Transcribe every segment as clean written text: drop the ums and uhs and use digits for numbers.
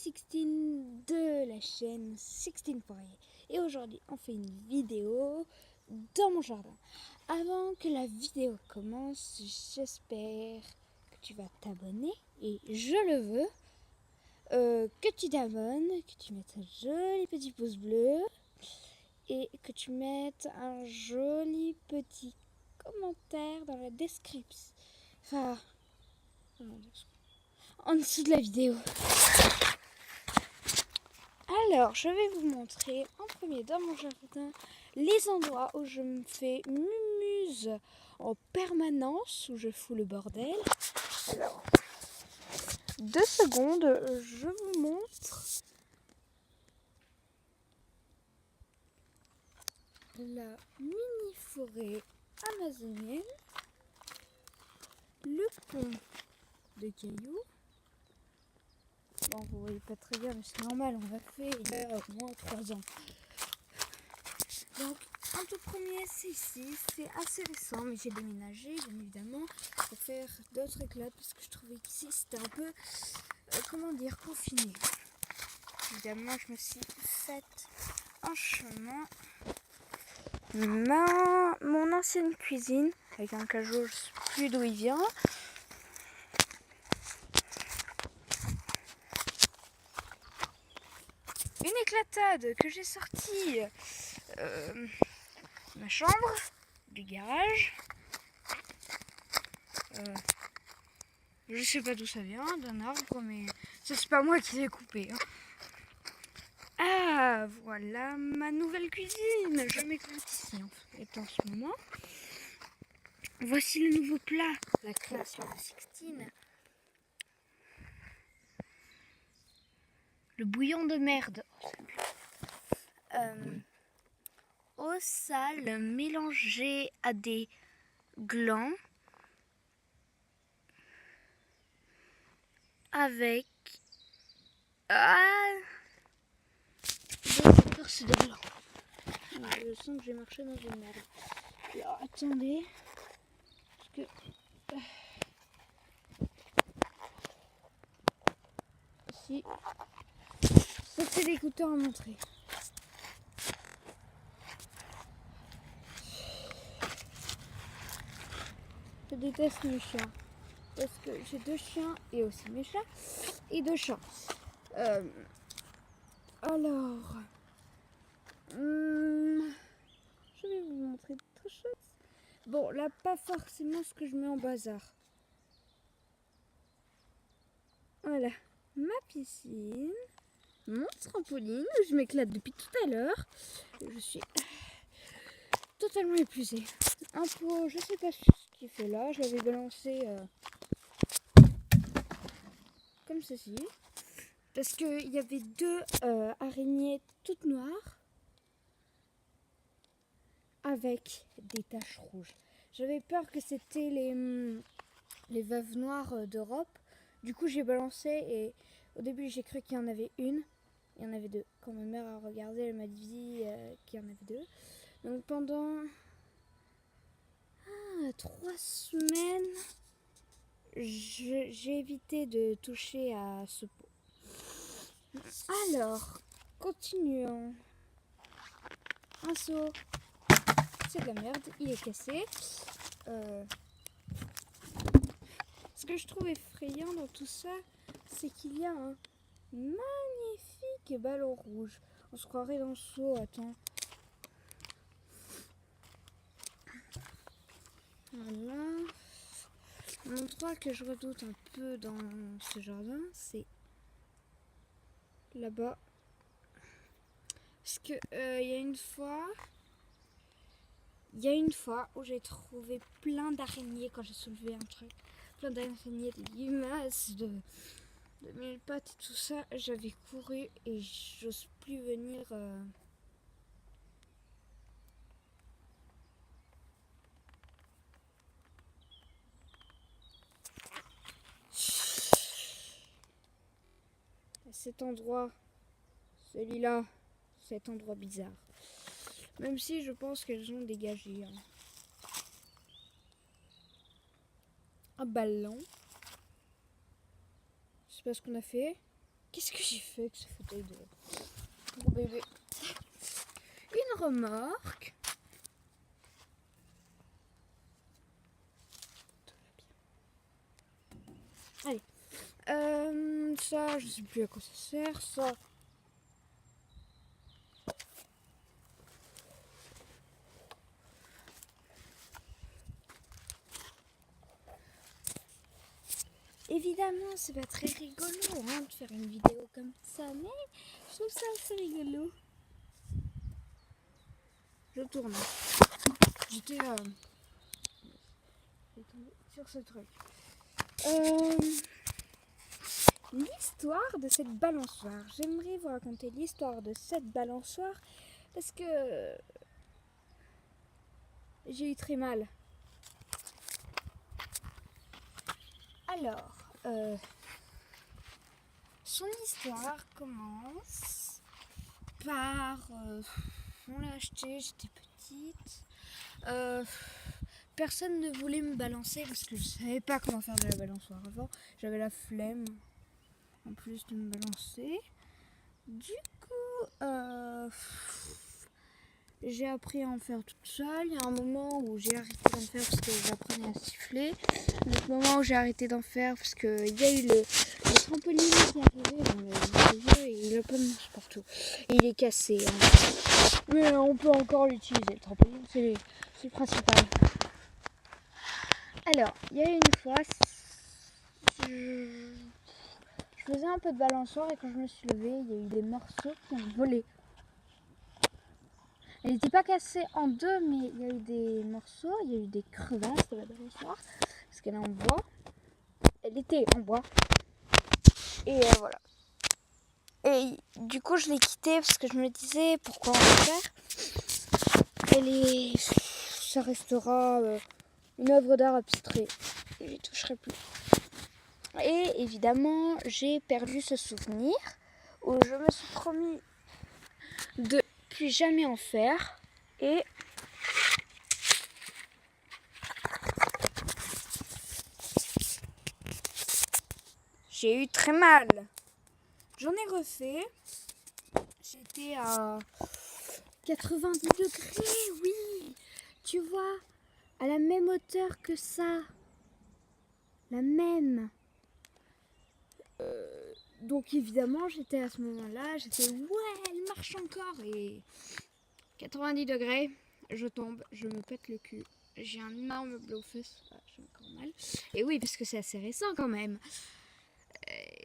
Sixtine de la chaîne Sixtine Poirier. Et aujourd'hui, on fait une vidéo dans mon jardin. Avant que la vidéo commence, j'espère que tu vas t'abonner. Et je le veux. Que tu t'abonnes, que tu mettes un joli petit pouce bleu. Et que tu mettes un joli petit commentaire dans la description. Enfin, en dessous de la vidéo. Alors, je vais vous montrer en premier dans mon jardin les endroits où je me fais mumuse en permanence, où je fous le bordel. Alors, 2 secondes, je vous montre la mini-forêt amazonienne, le pont de cailloux. Bon, vous voyez pas très bien, mais c'est normal, on l'a fait il y a au moins 3 ans. Donc, en tout premier, c'est ici. C'est assez récent, mais j'ai déménagé, bien évidemment, pour faire d'autres éclats, parce que je trouvais qu'ici, c'était un peu, confiné. Évidemment, je me suis faite un chemin. Mon ancienne cuisine, avec un cajot, je ne sais plus d'où il vient. Une éclatade que j'ai sortie. Ma chambre, du garage. Je sais pas d'où ça vient, d'un arbre, mais ça c'est pas moi qui l'ai coupé. Hein. Ah, voilà ma nouvelle cuisine. Je m'éclate ici en ce moment. Voici le nouveau plat, la création de Sixtine. Le bouillon de merde. Eau sale mélangée à des glands avec c'est de blanc. Je sens que j'ai marché dans une merde. Alors attendez, parce que si ça c'est l'écouteur à montrer. Je déteste mes chiens parce que j'ai 2 chiens et aussi mes chats et 2 chats. Alors, je vais vous montrer autre chose. Bon, là, pas forcément ce que je mets en bazar. Voilà, ma piscine, mon trampoline, où je m'éclate depuis tout à l'heure. Je suis totalement épuisée. Un pot, je sais pas ce qu'il fait là, je l'avais balancé comme ceci. Parce qu'il y avait 2 araignées toutes noires avec des taches rouges. J'avais peur que c'était les veuves noires d'Europe. Du coup, j'ai balancé et au début, j'ai cru qu'il y en avait une. Il y en avait 2. Quand ma mère a regardé, elle m'a dit qu'il y en avait 2. Donc pendant 3 semaines, j'ai évité de toucher à ce pot. Alors, continuons. Un seau, c'est de la merde, il est cassé. Ce que je trouve effrayant dans tout ça, c'est qu'il y a un magnifique ballon rouge. On se croirait dans le seau, attends. Voilà. L'endroit que je redoute un peu dans ce jardin, c'est là-bas. Parce que il y a une fois où j'ai trouvé plein d'araignées quand j'ai soulevé un truc. Plein d'araignées, des limaces, de mille pattes et tout ça. J'avais couru et j'ose plus venir. Cet endroit, celui-là, cet endroit bizarre. Même si je pense qu'elles ont dégagé. Hein. Un ballon. Je sais pas ce qu'on a fait. Qu'est-ce que j'ai fait avec ce fauteuil de pour bébé? Une remorque. Tout va bien. Allez. Ça, je sais plus à quoi ça sert. Ça. Évidemment, c'est pas très rigolo de faire une vidéo comme ça, mais je trouve ça assez rigolo. Je tourne. J'étais sur ce truc. L'histoire de cette balançoire. J'aimerais vous raconter l'histoire de cette balançoire parce que j'ai eu très mal. Alors, son histoire commence par... on l'a acheté, j'étais petite. Personne ne voulait me balancer parce que je savais pas comment faire de la balançoire avant. J'avais la flemme en plus de me balancer. Du coup, j'ai appris à en faire toute seule. Il y a un moment où j'ai arrêté d'en faire parce que j'apprenais à siffler. Un autre moment où j'ai arrêté d'en faire parce qu'il y a eu le trampoline qui est arrivé dans le jeu et il a pas de marche partout. Et il est cassé. Hein. Mais on peut encore l'utiliser. Le trampoline, c'est le principal. Alors, il y a une fois, je faisais un peu de balançoire et quand je me suis levée, il y a eu des morceaux qui ont volé. Elle n'était pas cassée en deux, mais il y a eu des morceaux, il y a eu des crevasses de la balançoire, parce qu'elle est en bois. Elle était en bois. Et voilà. Et du coup, je l'ai quittée parce que je me disais, pourquoi on va faire ? Ça restera une œuvre d'art abstrait. Et j'y toucherai plus. Et évidemment, j'ai perdu ce souvenir où je me suis promis de plus jamais en faire. Et j'ai eu très mal. J'en ai refait. J'étais à 90 degrés, oui. Tu vois, à la même hauteur que ça. La même. Donc évidemment, j'étais à ce moment-là, j'étais ouais, elle marche encore et 90 degrés, je tombe, je me pète le cul. J'ai un énorme bleu aux fesses, j'ai encore mal. Et oui, parce que c'est assez récent quand même.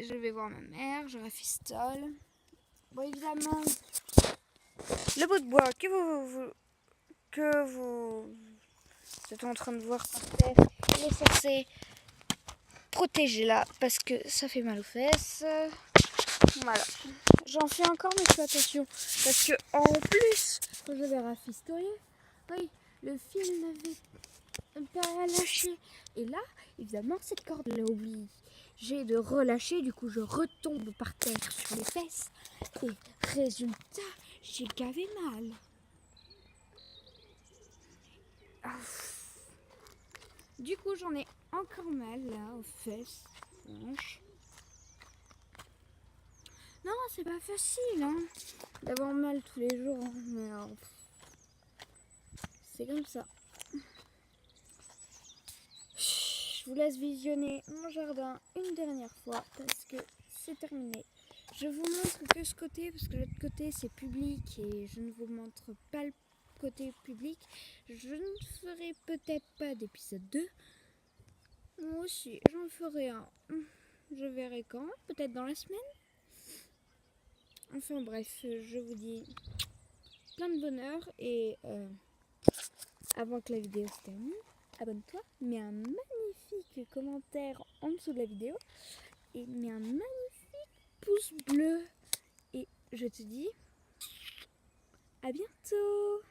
Je vais voir ma mère, je rafistole. Bon, évidemment, le bout de bois que vous êtes en train de voir par terre, il est censé protéger là parce que ça fait mal aux fesses. Voilà. J'en fais encore, mais fais attention. Parce que en plus, quand je vais rafistoler, oui, le fil n'avait pas lâché. Et là, évidemment, cette corde l'a oublié. J'ai de relâcher, du coup, je retombe par terre sur les fesses. Et résultat, j'ai gavé mal. Du coup, j'en ai encore mal là aux fesses. Non, c'est pas facile hein, d'avoir mal tous les jours, hein, mais c'est comme ça. Je vous laisse visionner mon jardin une dernière fois parce que c'est terminé. Je vous montre que ce côté parce que l'autre côté c'est public et je ne vous montre pas le côté public. Je ne ferai peut-être pas d'épisode 2. Moi aussi, j'en ferai un. Je verrai quand, peut-être dans la semaine. Enfin bref, je vous dis plein de bonheur et avant que la vidéo se termine, abonne-toi, mets un magnifique commentaire en dessous de la vidéo et mets un magnifique pouce bleu et je te dis à bientôt.